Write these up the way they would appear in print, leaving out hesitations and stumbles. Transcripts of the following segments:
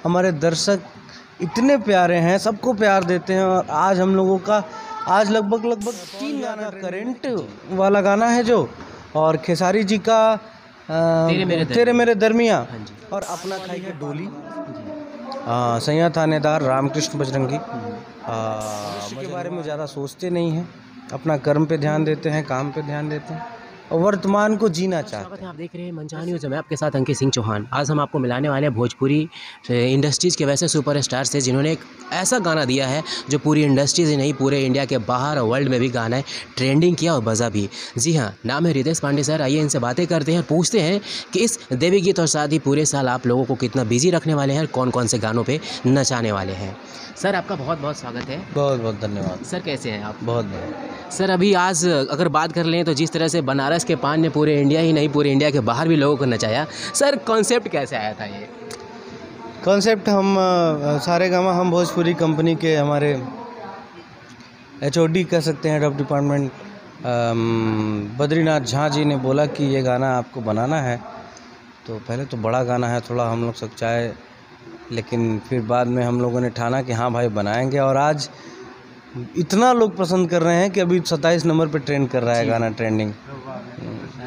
हमारे दर्शक इतने प्यारे हैं, सबको प्यार देते हैं। और आज हम लोगों का आज लगभग 3 गाना करंट वाला गाना है जो, और खेसारी जी का तेरे मेरे दरमिया, और अपना खाई के डोली, सैया थानेदार, रामकृष्ण बजरंगी। भविष्य के बारे में ज़्यादा सोचते नहीं हैं, अपना कर्म पे ध्यान देते हैं, काम पे ध्यान देते हैं और वर्तमान को जीना चाहते हैं। आप देख रहे हैं मंचाहा न्यूज़, मैं आपके साथ अंकित सिंह चौहान। आज हम आपको मिलाने वाले हैं भोजपुरी इंडस्ट्रीज़ के वैसे सुपरस्टार से जिन्होंने एक ऐसा गाना दिया है जो पूरी इंडस्ट्रीज ही नहीं, पूरे इंडिया के बाहर और वर्ल्ड में भी गाना है ट्रेंडिंग किया और बजा भी। जी हाँ, नाम है रितेश पांडे सर। आइए इनसे बातें करते हैं, पूछते हैं कि इस देवी गीत और साथ ही पूरे साल आप लोगों को कितना बिजी रखने वाले हैं और कौन कौन से गानों पर नचाने वाले हैं। सर आपका बहुत बहुत स्वागत है। बहुत बहुत धन्यवाद सर। कैसे हैं आप? बहुत बहुत। सर अभी आज अगर बात कर लें तो जिस तरह से बनारस के पान ने पूरे इंडिया ही नहीं, पूरे इंडिया के बाहर भी लोगों को नचाया, सर कॉन्सेप्ट कैसे आया था ये? कॉन्सेप्ट हम सारेगामा हम भोजपुरी कंपनी के हमारे HOD कह सकते हैं, head of department, Badrinath Jha ji ने बोला कि ये गाना आपको बनाना है। तो पहले तो बड़ा गाना है, थोड़ा हम लोग सोचाए, लेकिन फिर बाद में हम लोगों ने ठाना कि हाँ भाई बनाएंगे। और आज इतना लोग पसंद कर रहे हैं कि अभी 27 नंबर पे ट्रेंड कर रहा है गाना, ट्रेंडिंग।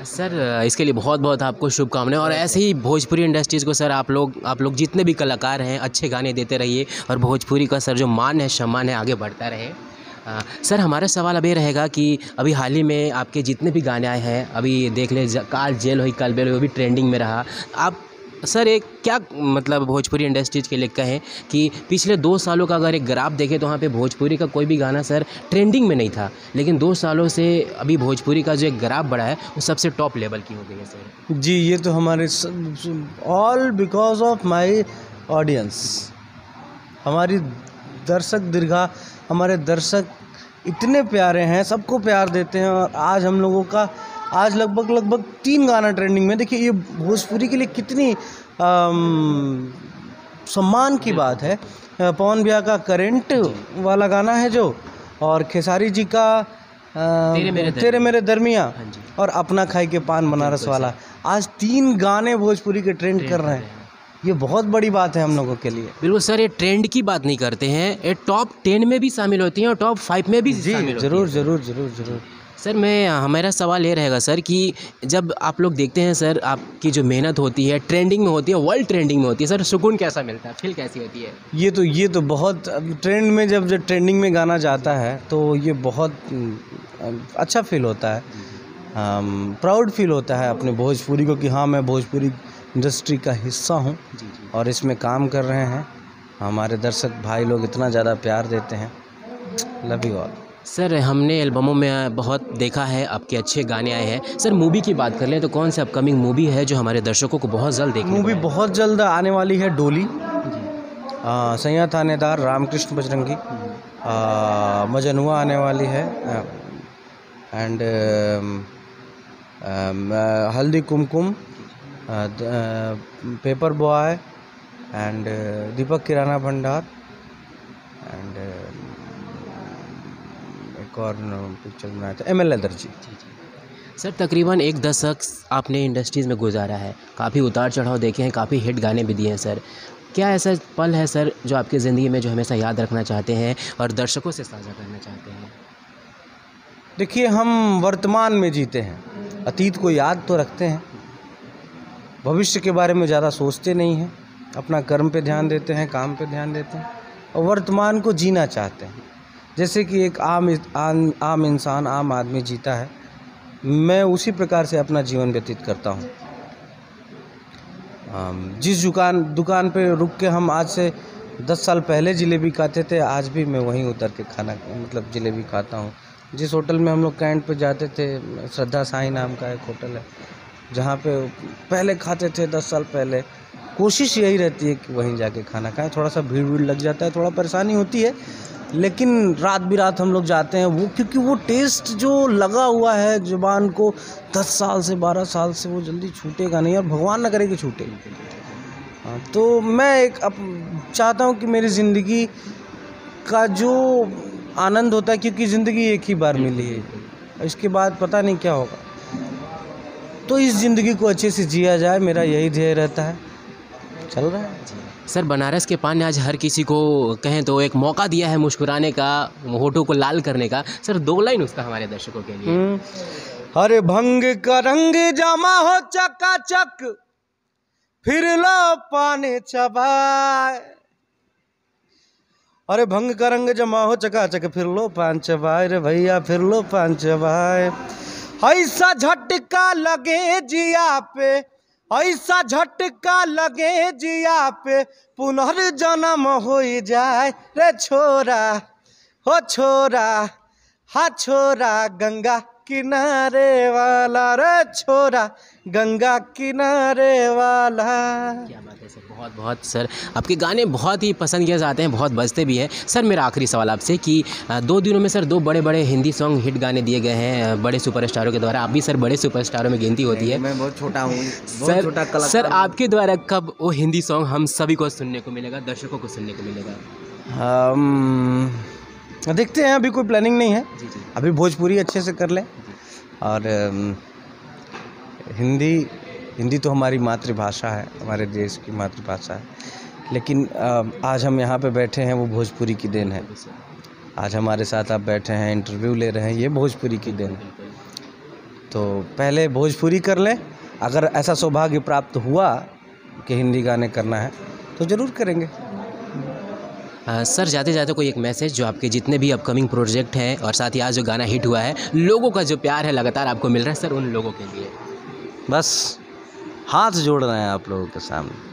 सर इसके लिए बहुत बहुत आपको शुभकामनाएं। और ऐसे ही भोजपुरी इंडस्ट्रीज़ को सर आप लोग जितने भी कलाकार हैं अच्छे गाने देते रहिए और भोजपुरी का सर जो मान है, सम्मान है, आगे बढ़ता रहे। सर हमारा सवाल अभी रहेगा कि अभी हाल ही में आपके जितने भी गाने आए हैं, अभी देख ले काल जेल हुई कल बेल हुई, वो भी ट्रेंडिंग में रहा। आप सर एक क्या मतलब भोजपुरी इंडस्ट्रीज़ के लिए कहें कि पिछले 2 सालों का अगर एक ग्राफ देखें तो वहाँ पे भोजपुरी का कोई भी गाना सर ट्रेंडिंग में नहीं था, लेकिन 2 सालों से अभी भोजपुरी का जो एक ग्राफ बढ़ा है वो सबसे टॉप लेवल की हो गई है सर। जी, ये तो हमारे all because of my audience. हमारी दर्शक दीर्घा, हमारे दर्शक इतने प्यारे हैं, सबको प्यार देते हैं। और आज हम लोगों का आज लगभग 3 गाना ट्रेंडिंग में। देखिए ये भोजपुरी के लिए कितनी सम्मान की बात है। पवन भैया का करंट वाला गाना है जो, और खेसारी जी का तेरे मेरे दरमिया, और अपना खाई के पान बनारस वाला। आज 3 गाने भोजपुरी के ट्रेंड कर रहे हैं। ये बहुत बड़ी बात है हम लोगों के लिए। बिल्कुल सर, ये ट्रेंड की बात नहीं करते हैं, ये टॉप 10 में भी शामिल होती हैं और टॉप 5 में भी शामिल होती हैं। जरूर जरूर जरूर जरूर। सर हमारा सवाल ये रहेगा सर कि जब आप लोग देखते हैं सर, आपकी जो मेहनत होती है ट्रेंडिंग में होती है, वर्ल्ड ट्रेंडिंग में होती है, सर सुकून कैसा मिलता है, फील कैसी होती है? ये तो बहुत ट्रेंड में जब ट्रेंडिंग में गाना जाता है तो ये बहुत अच्छा फील होता है, प्राउड फील होता है अपने भोजपुरी को कि हाँ मैं भोजपुरी इंडस्ट्री का हिस्सा हूँ और इसमें काम कर रहे हैं। हमारे दर्शक भाई लोग इतना ज़्यादा प्यार देते हैं। Love you all. सर हमने एल्बमों में बहुत देखा है आपके अच्छे गाने आए हैं। सर मूवी की बात कर लें तो कौन सी अपकमिंग मूवी है जो हमारे दर्शकों को बहुत जल्द देखने? मूवी बहुत जल्द आने वाली है, डोली, सैया थानेदार, रामकृष्ण बजरंगी, मजनुआ आने वाली है, and Haldi Kumkum, paper boy, and दीपक किराना भंडार, एंड एक और पिक्चर बनाया था ML दर्जी। सर तकरीबन 1 दशक आपने इंडस्ट्रीज़ में गुजारा है, काफ़ी उतार चढ़ाव देखे हैं, काफ़ी हिट गाने भी दिए हैं सर। क्या ऐसा पल है सर जो आपकी ज़िंदगी में जो हमेशा याद रखना चाहते हैं और दर्शकों से साझा करना चाहते हैं? देखिए हम वर्तमान में जीते हैं, अतीत को याद तो रखते हैं, भविष्य के बारे में ज़्यादा सोचते नहीं हैं, अपना कर्म पे ध्यान देते हैं, काम पे ध्यान देते हैं और वर्तमान को जीना चाहते हैं। जैसे कि एक आम इंसान, आम आदमी जीता है, मैं उसी प्रकार से अपना जीवन व्यतीत करता हूँ। जिस दुकान पे रुक के हम आज से 10 साल पहले जलेबी खाते थे, आज भी मैं वहीं उतर के मतलब जलेबी खाता हूँ। जिस होटल में हम लोग कैंट पे जाते थे, श्रद्धा साईं नाम का एक होटल है, जहाँ पे पहले खाते थे 10 साल पहले, कोशिश यही रहती है कि वहीं जाके खाना खाएं। थोड़ा सा भीड़ लग जाता है, थोड़ा परेशानी होती है, लेकिन रात बिरात हम लोग जाते हैं वो, क्योंकि वो टेस्ट जो लगा हुआ है जुबान को 10 साल से 12 साल से, वो जल्दी छूटेगा नहीं और भगवान ना करे कि छूटे। तो मैं चाहता हूँ कि मेरी ज़िंदगी का जो आनंद होता है, क्योंकि ज़िंदगी एक ही बार मिली है, इसके बाद पता नहीं क्या होगा, तो इस ज़िंदगी को अच्छे से जिया जाए, मेरा यही ध्येय रहता है। चल रहा है। सर बनारस के पान ने आज हर किसी को कहें तो एक मौका दिया है मुस्कुराने का, होठों को लाल करने का। सर 2 लाइन उसका हमारे दर्शकों के लिए। अरे भंग का रंग जमा हो चकाचक, फिर लो पानी चबाए। अरे भंग का रंग जमा हो चकाचक, फिर लो पान चबाए रे भैया, फिर लो पान चबाए। ऐसा झटका लगे जिया पे, ऐसा झटका लगे जिया पे, पुनर्जन्म हो जाए रे छोरा, हो छोरा, हा छोरा गंगा किनारे वाला, रे छोरा गंगा किनारे वाला। क्या बात है सर, बहुत बहुत सर आपके गाने बहुत ही पसंद किए जाते हैं, बहुत बजते भी हैं। सर मेरा आखिरी सवाल आपसे कि 2 दिनों में सर 2 बड़े बड़े हिंदी सॉन्ग हिट गाने दिए गए हैं बड़े सुपरस्टारों के द्वारा। आप भी सर बड़े सुपरस्टारों में गिनती होती है। मैं बहुत छोटा हूँ, सर छोटा कलाकार। सर आपके द्वारा कब वो हिंदी सॉन्ग हम सभी को सुनने को मिलेगा, दर्शकों को सुनने को मिलेगा? देखते हैं, अभी कोई प्लानिंग नहीं है। जी जी। अभी भोजपुरी अच्छे से कर लें, और हिंदी तो हमारी मातृभाषा है, हमारे देश की मातृभाषा है। लेकिन आज हम यहाँ पे बैठे हैं वो भोजपुरी की देन है। आज हमारे साथ आप बैठे हैं, इंटरव्यू ले रहे हैं, ये भोजपुरी की देन है। तो पहले भोजपुरी कर लें, अगर ऐसा सौभाग्य प्राप्त हुआ कि हिंदी गाने करना है तो ज़रूर करेंगे। सर जाते जाते कोई एक मैसेज जो आपके जितने भी अपकमिंग प्रोजेक्ट हैं और साथ ही आज जो गाना हिट हुआ है, लोगों का जो प्यार है लगातार आपको मिल रहा है सर, उन लोगों के लिए? बस हाथ जोड़ रहे हैं आप लोगों के सामने।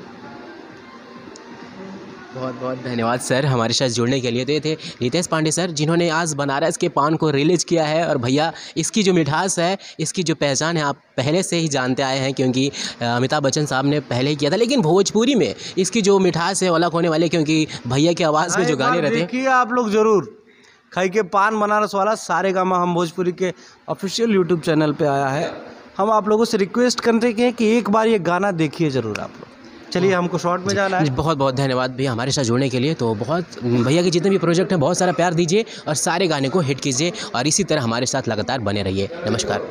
बहुत बहुत धन्यवाद सर हमारे साथ जुड़ने के लिए। तो ये थे रितेश पांडे सर, जिन्होंने आज बनारस के पान को रिलीज किया है। और भैया इसकी जो मिठास है, इसकी जो पहचान है, आप पहले से ही जानते आए हैं, क्योंकि अमिताभ बच्चन साहब ने पहले ही किया था। लेकिन भोजपुरी में इसकी जो मिठास है वो अलग होने वाली है, क्योंकि भैया की आवाज़ में जो गाने रहते हैं। देखिए आप लोग ज़रूर, खाई के पान बनारस वाला सारेगामा हम भोजपुरी के ऑफिशियल यूट्यूब चैनल पे आया है। हम आप लोगों से रिक्वेस्ट करते हैं कि एक बार ये गाना देखिए ज़रूर आप लोग। चलिए हमको शॉर्ट में जाना है। बहुत बहुत धन्यवाद भैया हमारे साथ जुड़ने के लिए। तो बहुत भैया के जितने भी प्रोजेक्ट हैं बहुत सारा प्यार दीजिए और सारे गाने को हिट कीजिए, और इसी तरह हमारे साथ लगातार बने रहिए। नमस्कार।